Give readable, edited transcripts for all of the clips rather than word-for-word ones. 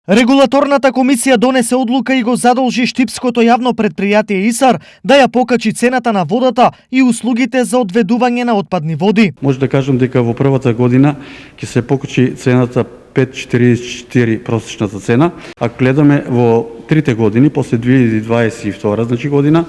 Регулаторната комисија донесе одлука и го задолжи Штипското јавно предпријатие ИСАР да ја покачи цената на водата и услугите за одведување на отпадни води. Може да кажам дека во првата година ќе се покачи цената 5,44 просечната цена. Ако гледаме во трите години, после 2022 значи година,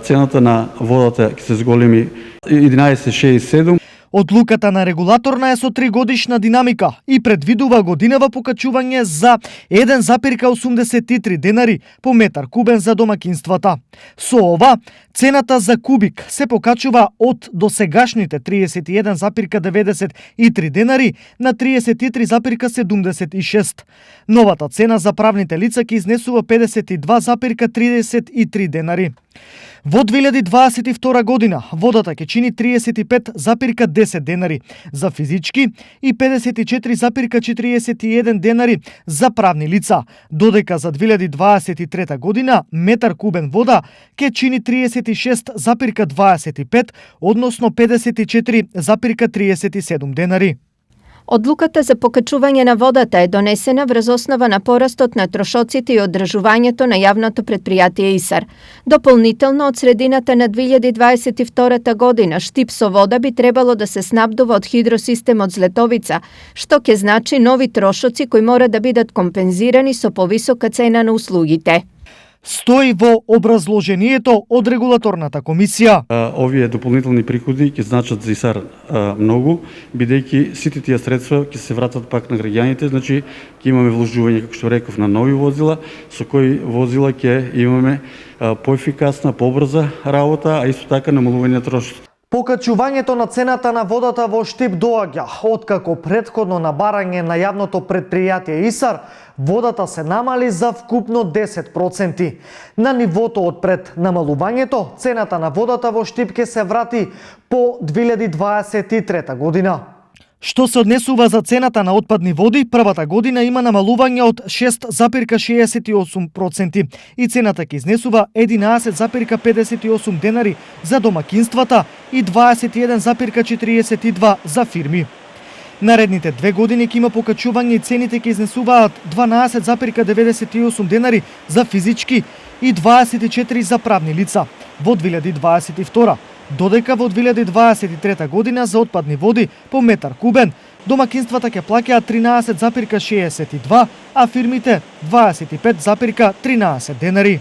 цената на водата ќе се зголеми 11,67. Одлуката на регулаторна е со 3-годишна динамика и предвидува годинево покачување за 1,83 денари по метар кубен за домакинствата. Со ова, цената за кубик се покачува од досегашните 31,93 денари на 33,76. Новата цена за правните лица ќе изнесува 52,33 денари. Во 2022 година водата ќе чини 35,10 денари за физички и 54,41 денари за правни лица, додека за 2023 година метар кубен вода ќе чини 36,25, односно 54,37 денари. Одлуката за покачување на водата е донесена врз основа на порастот на трошоците и одржувањето на јавното предпријатие ИСАР. Дополнително, од средината на 2022 година, Штип со вода би требало да се снабдува од хидросистемот Злетовица, што ќе значи нови трошоци кои мора да бидат компензирани со повисока цена на услугите. Стои во образложението од регулаторната комисија. Овие дополнителни приходи ќе значат за ИСАР многу, бидејќи сите тие средства ќе се вратат пак на граѓаните, значи ќе имаме вложување, како што реков, на нови возила, со кои возила ќе имаме поефикасна, побрза работа, а исто така намалување на трошоци. Покачувањето на цената на водата во Штип доаѓа откако претходно на барање на јавното предпријатие ИСАР водата се намали за вкупно 10%. На нивото од пред намалувањето, цената на водата во Штип ќе се врати по 2023 година. Што се однесува за цената на отпадни води, првата година има намалување од 6,68% и цената ќе изнесува 11,58 денари за домакинствата и 21,42 за фирми. Наредните 2 години ќе има покачување и цените ќе изнесуваат 12,98 денари за физички и 24 за правни лица во 2022. Додека во 2023 година за отпадни води по метар кубен домакинствата ќе плаќаат 13,62, а фирмите 25,13 денари.